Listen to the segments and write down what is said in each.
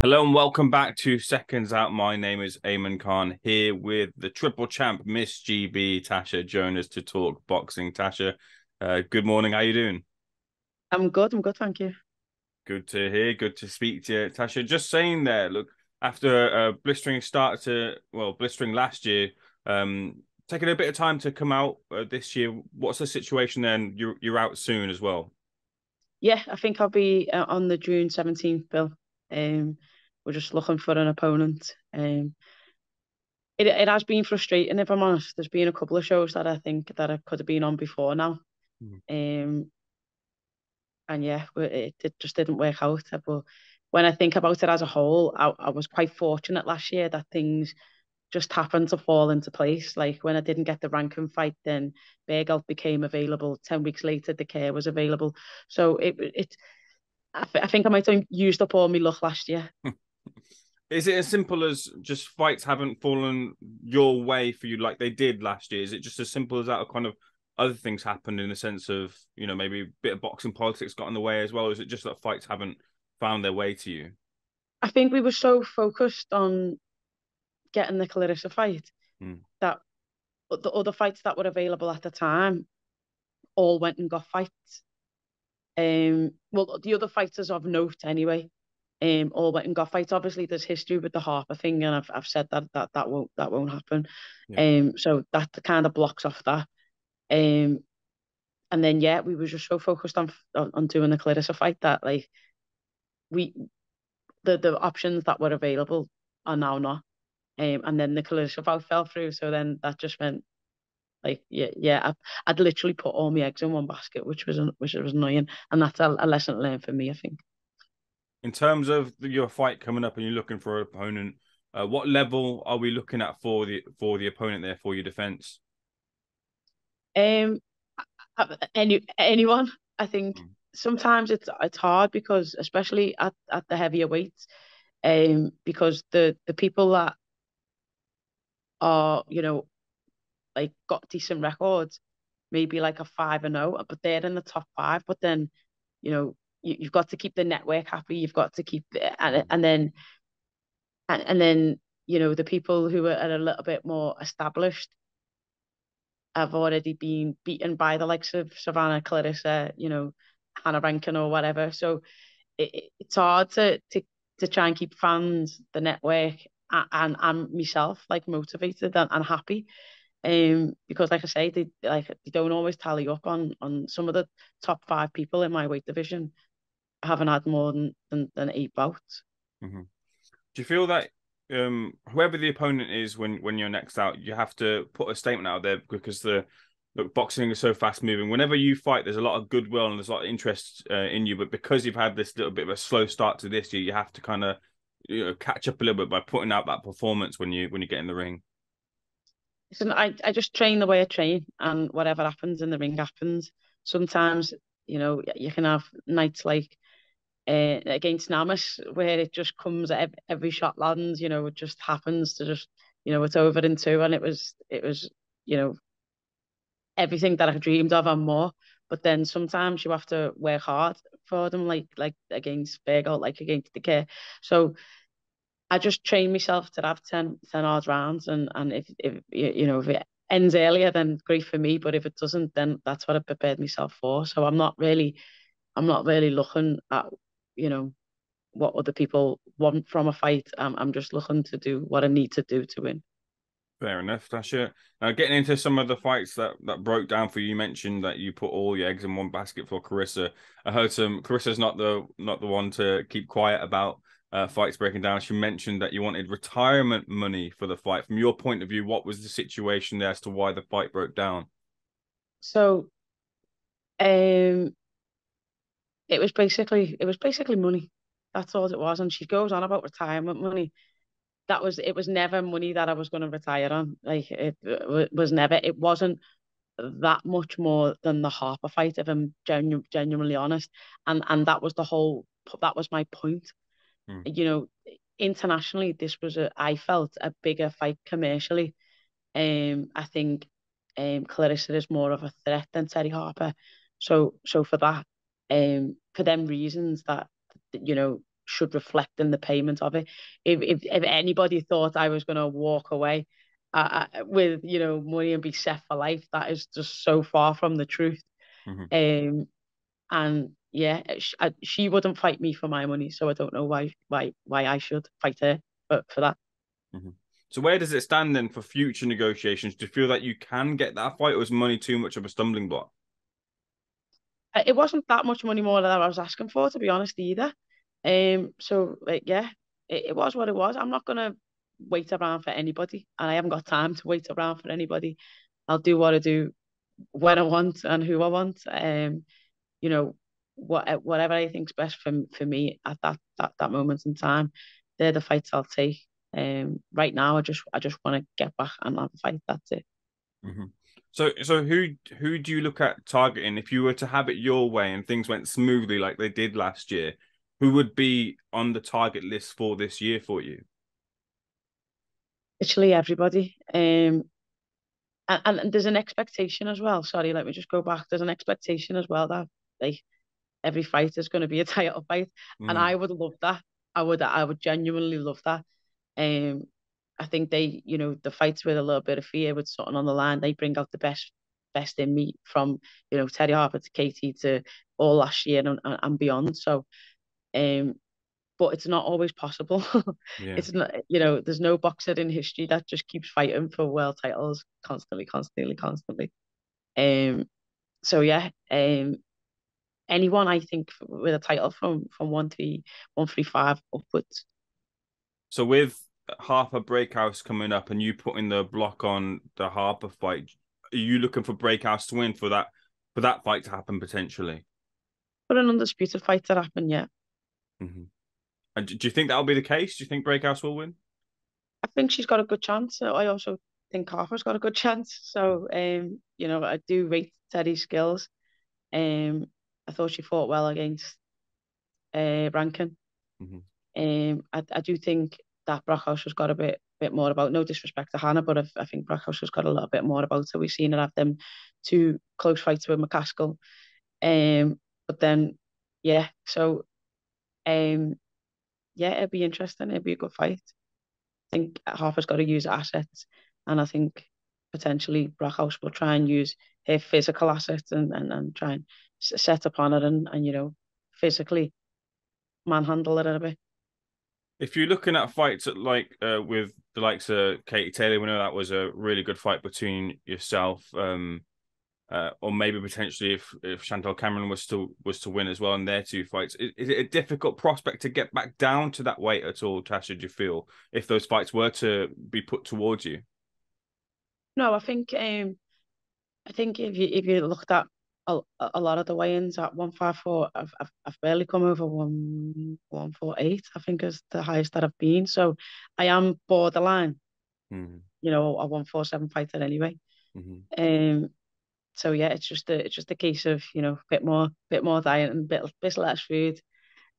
Hello and welcome back to Seconds Out. My name is Ayman Khan here with the triple champ Miss GB Tasha Jonas to talk boxing. Tasha, good morning. How you doing? I'm good. I'm good, thank you. Good to hear. Good to speak to you, Tasha. Just saying there. Look, after a blistering start to blistering last year, taking a bit of time to come out this year. What's the situation then? You're out soon as well. Yeah, I think I'll be on the June 17th bill. We're just looking for an opponent. It has been frustrating, if I'm honest. There's been a couple of shows that I think that I could have been on before now. Mhm. Um, and yeah, it just didn't work out. But when I think about it as a whole, I was quite fortunate last year that things just happened to fall into place. Like when I didn't get the ranking fight, then Bergelt became available. 10 weeks later, the care was available. So I think I might have used up all my luck last year. Is it as simple as just fights haven't fallen your way for you like they did last year? Is it just as simple as that, or kind of other things happened in the sense of, maybe a bit of boxing politics got in the way as well? Or is it just that fights haven't found their way to you? I think we were so focused on getting the Claressa fight Mm. that the other fights that were available at the time all went and got fights. Well, the other fighters of note anyway, all went and got fights. Obviously, there's history with the Harper thing, and I've said that won't happen. Yeah. So that kind of blocks off that. Um, and then yeah, we were just so focused on doing the Clarissa fight that like we the options that were available are now not. And then the Clarissa fight fell through, so then that just meant like I'd literally put all my eggs in one basket, which was annoying, and that's a lesson learned for me, I think. In terms of your fight coming up and you're looking for an opponent, what level are we looking at for the opponent there for your defense? Um, anyone, I think Mm. sometimes it's hard because especially at the heavier weights, because the people that are like got decent records, maybe like a 5-0, but they're in the top five. But then you've got to keep the network happy. You've got to keep Mhm. and then the people who are a little bit more established have already been beaten by the likes of Savannah, Clarissa, Hannah Rankin or whatever. So it's hard to try and keep fans, the network, and myself like motivated and happy. Because like I say, they don't always tally up on some of the top five people in my weight division. Haven't had more than 8 bouts. Mhm. Do you feel that whoever the opponent is when you're next out, you have to put a statement out there because the look, boxing is so fast moving. Whenever you fight, there's a lot of goodwill and there's a lot of interest in you. But because you've had this little bit of a slow start to this year, you have to kind of catch up a little bit by putting out that performance when you get in the ring. So I just train the way I train, and whatever happens in the ring happens. Sometimes, you can have nights like against Namas where it just comes, every shot lands, it just happens to just, it's over in two, and it was, you know, everything that I dreamed of and more. But then sometimes you have to work hard for them, like against Virgo, like against the Care. So I just train myself to have 10 hard rounds, and if if it ends earlier, then great for me. But if it doesn't, then that's what I prepared myself for. So I'm not really looking at you know what other people want from a fight. I'm just looking to do what I need to do to win. Fair enough, Tasha. Now, getting into some of the fights that broke down for you, you mentioned that you put all your eggs in one basket for Clarissa. I heard Carissa's not the one to keep quiet about fights breaking down. She mentioned that you wanted retirement money for the fight. From your point of view, what was the situation there as to why the fight broke down? So um, it was basically money. That's all it was. And she goes on about retirement money. It was never money that I was going to retire on. Like it was never. It wasn't that much more than the Harper fight, if I'm genuinely honest. And that was my point. Hmm. You know, Internationally, this was I felt a bigger fight commercially. I think Clarissa is more of a threat than Terry Harper. So for that, for them reasons that, you know, should reflect in the payment of it. If anybody thought I was going to walk away with, you know, money and be set for life, that is just so far from the truth. Mm-hmm. And yeah, she wouldn't fight me for my money, so I don't know why I should fight her for that. Mm-hmm. So where does it stand then for future negotiations? Do you feel that you can get that fight, or is money too much of a stumbling block? It wasn't that much money more than I was asking for, to be honest, either. So like, yeah, it was what it was. I'm not gonna wait around for anybody, and I haven't got time to wait around for anybody. I'll do what I do when I want and who I want. You know, whatever I think's best for me at that moment in time. They're the fights I'll take. Right now, I just want to get back and have a fight. That's it. Mm-hmm. So who do you look at targeting if you were to have it your way and things went smoothly like they did last year? Who would be on the target list for this year for you? Literally everybody. And there's an expectation as well. Sorry, let me just go back. There's an expectation as well that like every fight is going to be a title fight, and Mm, I would love that. I would genuinely love that. Um, I think they, you know, the fights with a little bit of fear, with something on the line, they bring out the best in me, from, you know, Terry Harper to Katie to all last year and beyond. So, but it's not always possible. yeah. It's not, you know, there's no boxer in history that just keeps fighting for world titles constantly, constantly, constantly. Um, so yeah, anyone I think with a title from 135 upwards. So with Harper Breakouts coming up and you putting the block on the Harper fight, are you looking for Breakouts to win for that fight to happen potentially? But an undisputed fight to happen, yeah. Mm-hmm. And do you think that'll be the case? Do you think Breakouts will win? I think she's got a good chance. I also think Harper's got a good chance. So, you know, I do rate Teddy's skills. I thought she fought well against Rankin. Mm-hmm. I do think that Brockhouse has got a bit more about, no disrespect to Hannah, but I think Brockhouse has got a little bit more about her. We've seen her have them two close fights with McCaskill. But then, yeah, so yeah, it'd be interesting. It'd be a good fight. I think Harper's got to use assets, and I think potentially Brockhouse will try and use her physical assets and try and set upon it and, you know, physically manhandle it a bit. If you're looking at fights at like with the likes of Katie Taylor, we know that was a really good fight between yourself, or maybe potentially if Chantal Cameron was to win as well in their two fights. Is it a difficult prospect to get back down to that weight at all, Tasha? Do you feel if those fights were to be put towards you? No, I think if you looked at a lot of the weigh-ins at 154, I've barely come over 148. I think is the highest that I've been. So I am borderline, Mm-hmm. you know, a 147 fighter anyway. Mm-hmm. Um, so yeah, it's just a case of, you know, bit more diet and bit less food.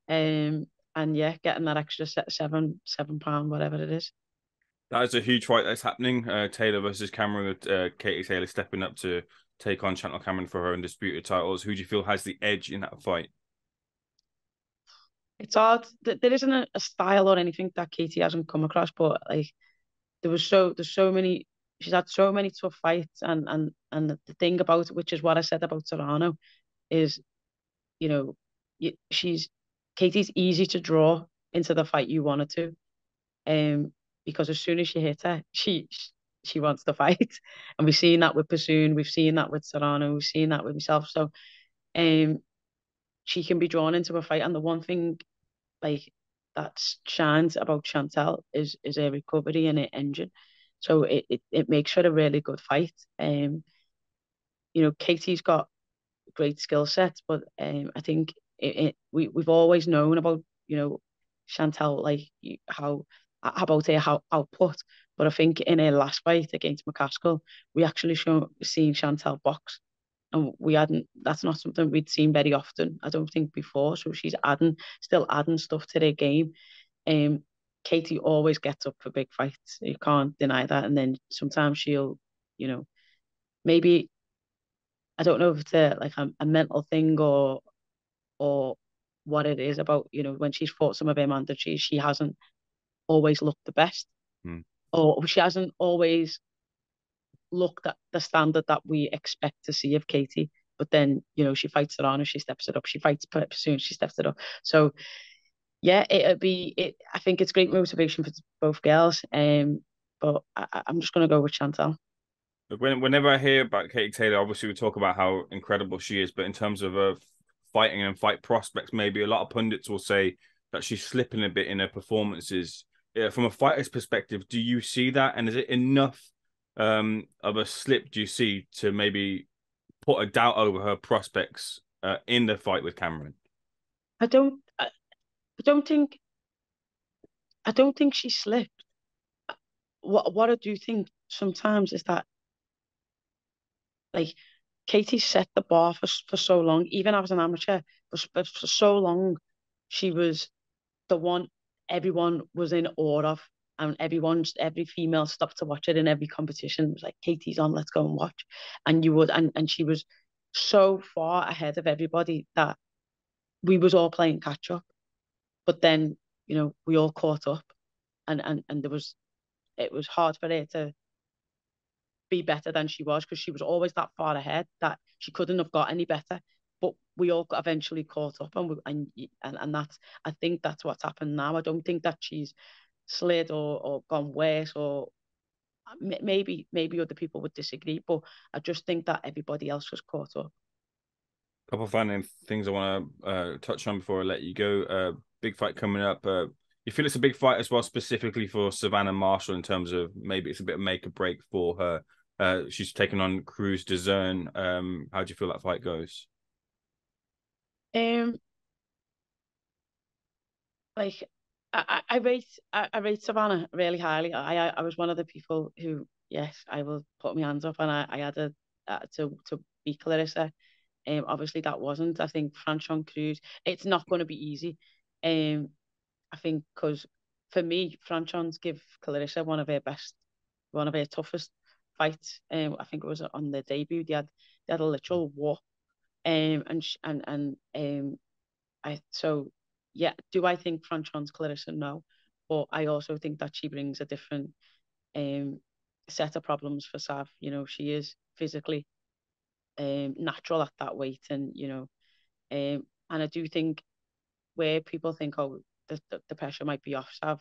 And yeah, getting that extra 7 pound, whatever it is. That is a huge fight that's happening. Taylor versus Cameron, with Katie Taylor stepping up to take on Chantal Cameron for her undisputed titles. Who do you feel has the edge in that fight? It's hard. There isn't a style or anything that Katie hasn't come across, but like there's so many. She's had so many tough fights, and the thing about it, which is what I said about Serrano, is, you know, she's Katie's easy to draw into the fight you wanted to, because as soon as you hit her, she wants to fight, and we've seen that with Bassoon, we've seen that with Serrano, we've seen that with myself. So, um, she can be drawn into a fight, and the one thing like that shines about Chantal is her recovery and her engine. So it makes for a really good fight. You know, Katie's got great skill sets, but I think we've always known about, you know, Chantal, like how about her how output. But I think in her last fight against McCaskill, we actually seen Chantal box, and we hadn't. That's not something we'd seen very often, I don't think, before. So she's still adding stuff to their game. Um, Katie always gets up for big fights. You can't deny that. And then sometimes she'll, you know, maybe, I don't know if it's like a mental thing or what it is about, when she's fought some of her man that she hasn't always looked the best, or she hasn't always looked at the standard that we expect to see of Katie. But then, she fights it on and she steps it up. She fights soon, she steps it up. So yeah, I think it's great motivation for both girls. But I'm just gonna go with Chantal. Whenever I hear about Katie Taylor, obviously we talk about how incredible she is, but in terms of fighting and fight prospects, maybe a lot of pundits will say that she's slipping a bit in her performances. Yeah, from a fighter's perspective, do you see that? And is it enough of a slip, do you see, to maybe put a doubt over her prospects in the fight with Cameron? I don't think she slipped. What I do think sometimes is that, like, Katie set the bar for so long. Even as an amateur, for so long, she was the one everyone was in awe of, and every female stopped to watch it in every competition. It was like, Katie's on, let's go and watch. And she was so far ahead of everybody that we was all playing catch up. But then, we all caught up, and it was hard for her to be better than she was, because she was always that far ahead that she couldn't have got any better. But we all eventually caught up, and that's, I think that's what's happened now. I don't think that she's slid or gone worse, or maybe other people would disagree, but I just think that everybody else was caught up. A couple of final things I want to touch on before I let you go. Big fight coming up. You feel it's a big fight as well, specifically for Savannah Marshall, in terms of maybe it's a bit of make or break for her. She's taken on crews-dezurns. How do you feel that fight goes? Like, I rate Savannah really highly. I was one of the people who, yes, I will put my hands up, and I had to beat Claressa. Obviously that wasn't. I think Franchon Cruz, it's not going to be easy. I think, because for me, Franchon's give Claressa one of her toughest fights. I think it was on the debut. They had a literal war. So yeah, do I think Franchon's Claressa? No, but I also think that she brings a different set of problems for Sav. She is physically natural at that weight, and I do think, where people think, oh, the pressure might be off Sav,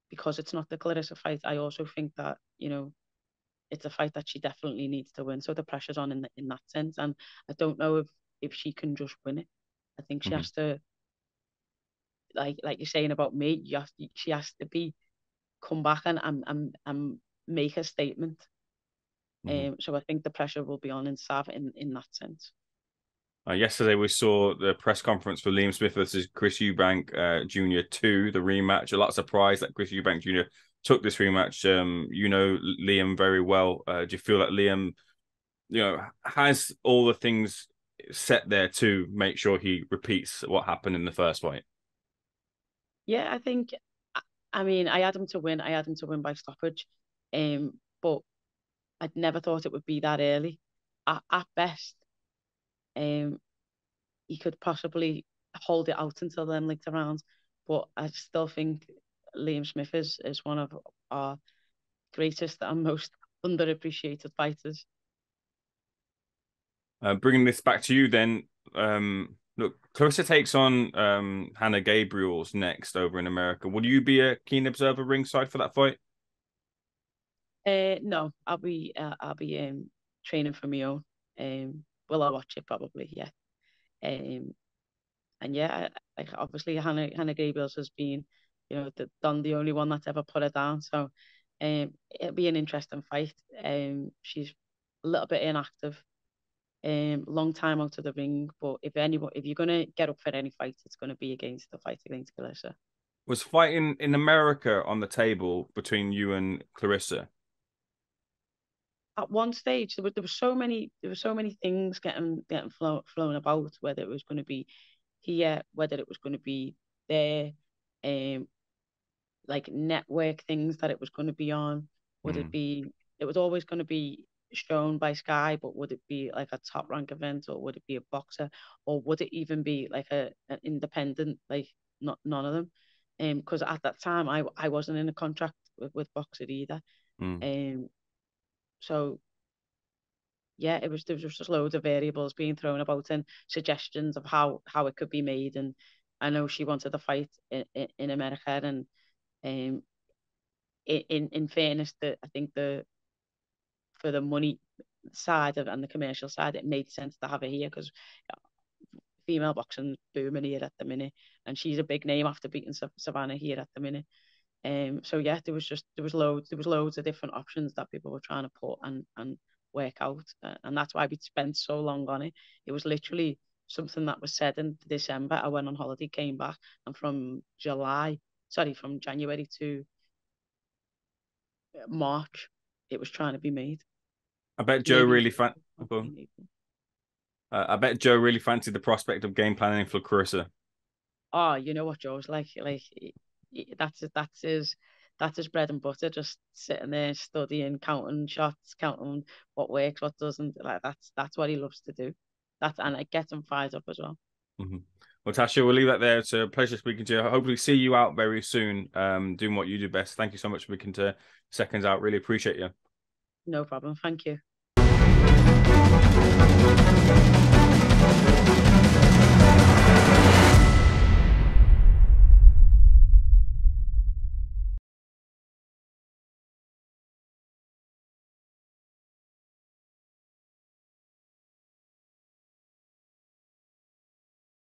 because it's not the Claressa fight. I also think that it's a fight that she definitely needs to win, so the pressure's on in that sense, and I don't know if she can just win it. I think she has to, like you're saying about me, she has to come back and make a statement. So I think the pressure will be on in Sav in that sense. Yesterday we saw the press conference for Liam Smith versus Chris Eubank Jr. 2, the rematch. A lot of surprise that Chris Eubank Jr. took this rematch. Liam very well. Do you feel that Liam, has all the things set there to make sure he repeats what happened in the first fight? Yeah, I think. I mean, I had him to win. I had him to win by stoppage, but I'd never thought it would be that early. At best, he could possibly hold it out until them later rounds. But I still think Liam Smith is one of our greatest and most underappreciated fighters. Bringing this back to you then, look, Claressa takes on Hannah Gabriels next over in America. Will you be a keen observer ringside for that fight? No, I'll be training for my own. Will I watch it? Probably, yeah. And yeah, like, obviously Hannah Gabriels has been, the only one that's ever put her down. So it'll be an interesting fight. She's a little bit inactive. Long time out of the ring, but if you're gonna get up for any fight, it's gonna be against Claressa. Was fighting in America on the table between you and Claressa? At one stage, there were so many things getting flown about, whether it was going to be here, whether it was going to be there, like network things that it was going to be on. Would it be? It was always going to be shown by Sky, but would it be like a top rank event, or would it be a boxer, or would it even be like an independent, like none of them? Because at that time I wasn't in a contract with Boxer either. So yeah, there was just loads of variables being thrown about and suggestions of how it could be made. And I know she wanted to fight in America, and in fairness, I think for the money side and the commercial side, it made sense to have her here, because female boxing booming here at the minute, and she's a big name after beating Savannah here at the minute. So yeah, there was loads of different options that people were trying to put and work out, and that's why we spent so long on it. It was literally something that was said in December. I went on holiday, came back, and from January to March, it was trying to be made. I bet Joe really I bet Joe really fancied the prospect of game planning for Claressa. Oh, you know what Joe's like that's his bread and butter, just sitting there studying, counting shots, counting what works, what doesn't. Like that's what he loves to do. And it gets him fired up as well. Mm-hmm. Well, Tasha, we'll leave that there. It's a pleasure speaking to you. Hopefully see you out very soon, doing what you do best. Thank you so much for speaking to Seconds Out. Really appreciate you. No problem. Thank you.